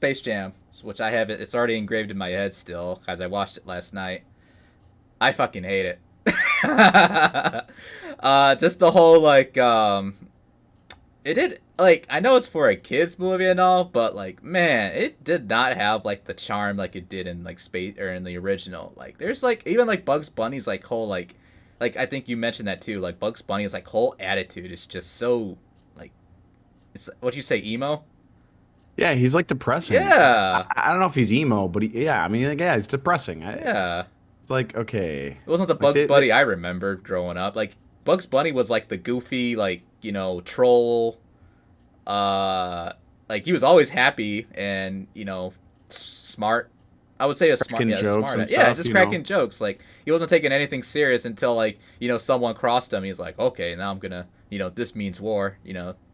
Space Jam, which I have it's already engraved in my head still, as I watched it last night. I fucking hate it. Just the whole it did like I know it's for a kids movie and all, but like man, it did not have like the charm like it did in like Space or in the original. Like there's like even like Bugs Bunny's like whole like I think you mentioned that too. Like Bugs Bunny's like whole attitude is just so like it's what you say emo. Yeah, he's like depressing. Yeah, I don't know if he's emo, but yeah, I mean, like, yeah, he's depressing. yeah. It's like okay, It wasn't the like Bugs Bunny I remember growing up. Like Bugs Bunny was like the goofy like troll. Uh, like he was always happy and smart. I would say a smart, cracking yeah, jokes and smart. Yeah, stuff, just you know. cracking jokes. Like he wasn't taking anything serious until like someone crossed him. He's like, okay, now I'm gonna this means war.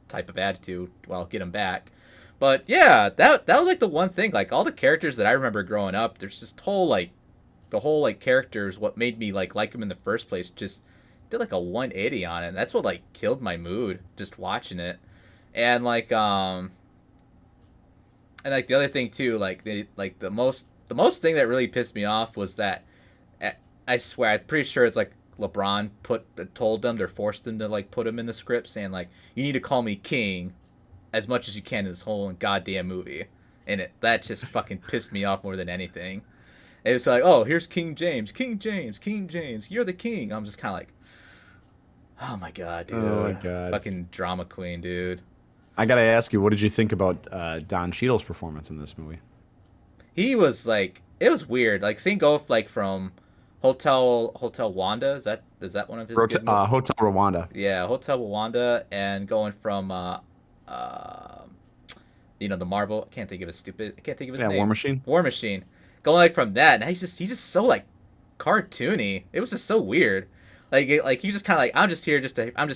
Type of attitude. Well, get him back. But yeah, that was like the one thing. Like all the characters that I remember growing up, there's just whole like the whole like characters. What made me like him in the first place just did like a 180 on it. And that's what like killed my mood just watching it. And like the other thing too, like the most thing that really pissed me off was that I swear I'm pretty sure it's like LeBron told them or forced them to like put him in the script saying like you need to call me king as much as you can in this whole goddamn movie, and that just fucking pissed me off more than anything. It was like, oh, here's King James, King James, King James, you're the king. I'm just kind of like, oh my god, Oh my dude, God. fucking drama queen, dude. I gotta ask you, what did you think about Don Cheadle's performance in this movie? He was like, it was weird, like seeing go like from Hotel Wanda. Is that one of his good movies? Hotel Rwanda. Yeah, Hotel Wanda, and going from uh, the Marvel. I can't think of his Yeah, War name. Machine. War Machine. Going like from that, and he's just so like cartoony. It was just so weird. Like he was just kind of like I'm just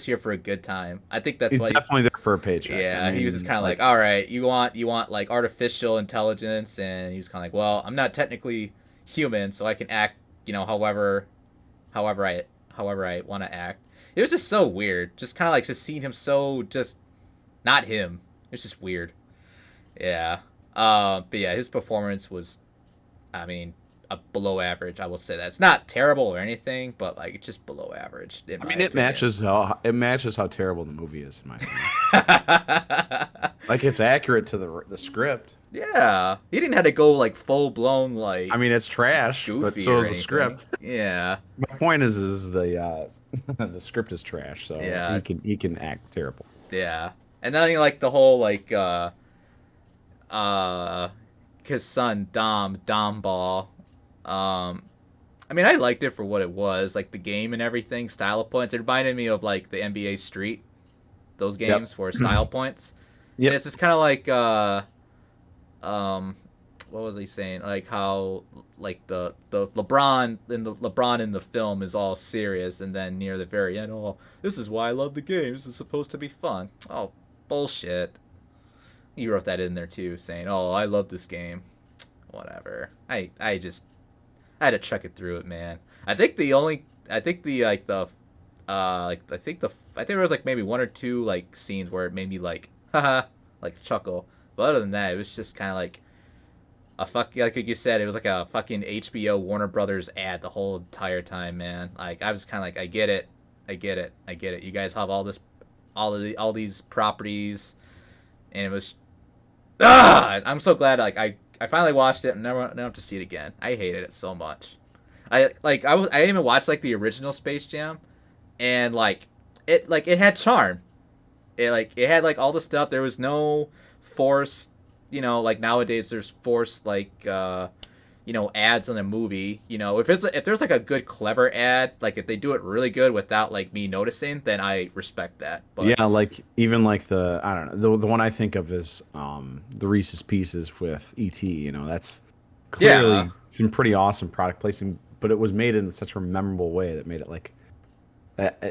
here for a good time. I think that's He's why. definitely there for a paycheck. I Yeah, he was just mean, kind of like, like, all right, you want like artificial intelligence, and he was kind of like, well, I'm not technically human, so I can act, however I want to act. It was just so weird, just kind of like just seeing him so just not him. It's just weird. Yeah. But yeah, his performance was, I mean, a below average. I will say that it's not terrible or anything, but like it's just below average in I my mean, it opinion. matches how terrible the movie is, in my opinion. Like, it's accurate to the script. Yeah, he didn't have to go like full blown I like mean, it's trash, but goofy so or is the anything. script. Yeah, My point is the the script is trash, so yeah, he can act terrible. yeah. And then like the whole like uh his son Dom Ball. Um, I mean, I liked it for what it was, like the game and everything, style of points. It reminded me of like the NBA Street, those Yep. games for style points, and Yep. it's just kind of like um what was he saying, like how like the LeBron in the film is all serious, and then near the very end, oh, this is why I love the game, this is supposed to be fun. Oh, bullshit. He wrote that in there too, saying, oh, I love this game. Whatever. I had to check it through it, man. I think the like the I think there was like maybe one or two like scenes where it made me like haha like chuckle. But other than that, it was just kind of like a like you said, it was like a fucking HBO Warner Brothers ad the whole entire time, man. Like I was kind of like, I get it, I get it, I get it. You guys have all these properties, and it was I'm so glad like I finally watched it and never have to see it again. I hated it so much. I even watched like the original Space Jam, and it had charm. It had like all the stuff. There was no forced, like nowadays there's forced like ads on a movie. If there's like a good clever ad, like if they do it really good without like me noticing, then I respect that. But Yeah, like even like the I don't know the one I think of is the Reese's Pieces with ET. You know, that's yeah, clearly some pretty awesome product placement, but it was made in such a memorable way that made it like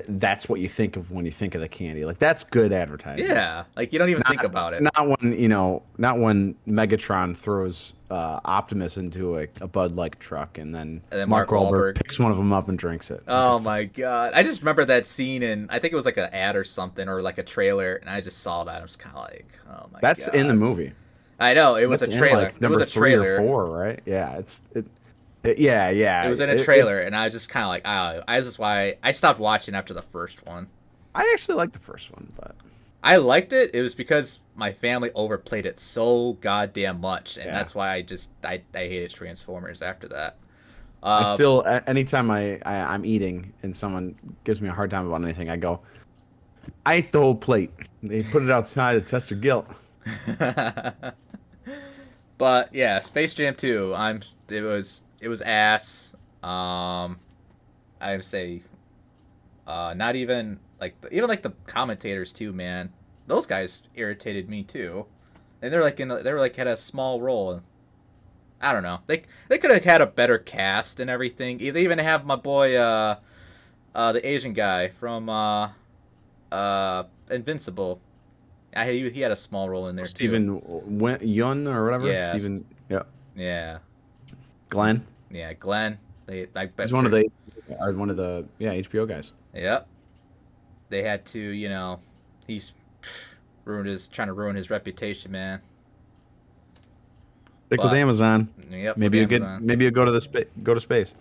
that's what you think of when you think of the candy. Like that's good advertising. yeah, like you don't even think Not about it. not when Megatron throws Optimus into a Bud Light truck and then And then Mark Mark Wahlberg Wahlberg. picks one of them up and drinks it. Like Oh it's just my god! I just remember that scene, and I think it was like an ad or something, or like a trailer, and I just saw that. I was kind of like, oh my that's in the god. movie. I know it was That's a in trailer. like It was number a 3 or 4, trailer. right? Yeah, yeah, It yeah. was in a trailer, It's and I was just kind of like, oh, I just why I stopped watching after the first one. I actually like the first one, but I liked it. It was because my family overplayed it so goddamn much, and yeah. that's why I hated Transformers after that. I Uh, still anytime I'm eating and someone gives me a hard time about anything, I go, I ate the whole plate. They put it outside to test their guilt. but yeah, Space Jam 2. It was ass. I would say not even even like the commentators too, man. Those guys irritated me too, and they were like had a small role. I don't know. They could have had a better cast and everything. They even have my boy the Asian guy from Invincible. He had a small role in there too. Stephen Yun or whatever. Yeah, Stephen, yeah, yeah, Glenn. yeah. Glenn. I He's bet. one of the yeah HBO guys. Yep. They had to, he's trying to ruin his reputation, man. Stick with But Amazon. yep, with Maybe you get Amazon. maybe you go to space.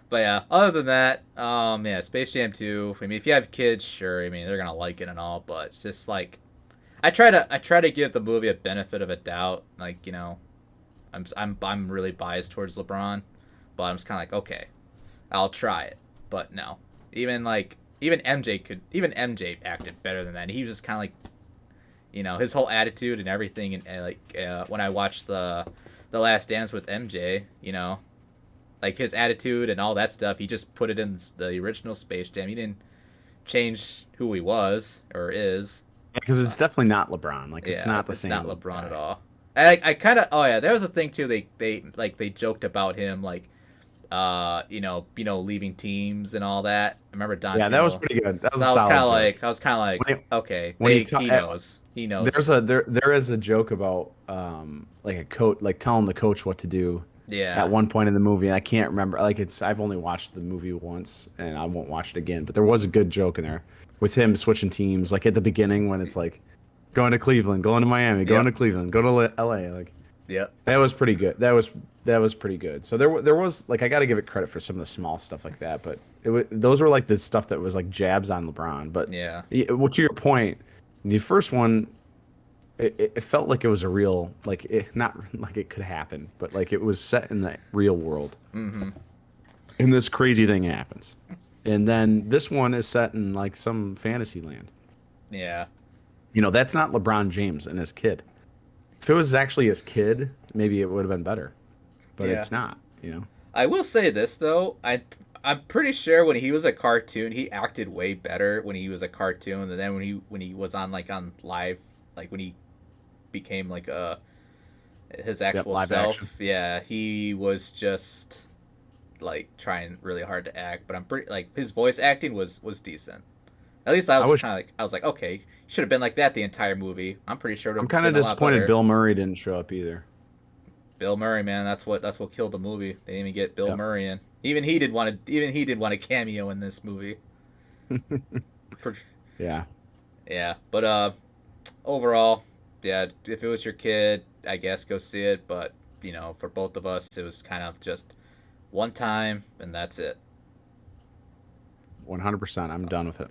But yeah, other than that, yeah, Space Jam 2. I mean, if you have kids, sure, I mean they're gonna like it and all, but it's just like I try to give the movie a benefit of a doubt. Like, I'm really biased towards LeBron, but I'm just kind of like, okay, I'll try it. But no, even MJ acted better than that. And he was just kind of like, his whole attitude and everything, and like when I watched the Last Dance with MJ, like his attitude and all that stuff, he just put it in the original Space Jam. He didn't change who he was or is. Because it's definitely not LeBron. Like it's Yeah, not the it's same not LeBron at guy. all. I kind of, oh yeah, there was a thing too. They joked about him like leaving teams and all that. I remember Don Yeah, that was Cheadle. pretty good. That was So a solid joke. I was kind of like, When he, okay, when he he knows. there is a joke about like a coach like telling the coach what to do at Yeah, one point in the movie, and I can't remember. Like I've only watched the movie once, and I won't watch it again. But there was a good joke in there with him switching teams, like at the beginning when it's like going to Cleveland, going to Miami, going yep, to Cleveland, go to L.A. Like yep, that was pretty good. That was pretty good. So there was like I got to give it credit for some of the small stuff like that, but those were like the stuff that was like jabs on LeBron. But yeah, well, to your point, the first one it felt like it was a real not like it could happen, but like it was set in the real world, mm-hmm, and this crazy thing happens. And then this one is set in like some fantasy land. yeah, That's not LeBron James and his kid. If it was actually his kid, maybe it would have been better, but yeah. it's not. I will say this though, I'm pretty sure when he was a cartoon, he acted way better when he was a cartoon than then when he was on live, like when he became like his Yep, actual live action. self. Yeah, he was just like trying really hard to act, but I'm pretty like his voice acting was decent. At least I wish I was like, okay, should have been like that the entire movie. I'm pretty sure it would I'm have kind of been a lot disappointed better. Bill Murray didn't show up either. Bill Murray, man, that's what killed the movie. They didn't even get Bill Yep. Murray in. Even he did want a cameo in this movie. Yeah. Yeah, but overall, yeah, if it was your kid, I guess go see it. But for both of us, it was kind of just one time, and that's it. 100%. I'm done with it.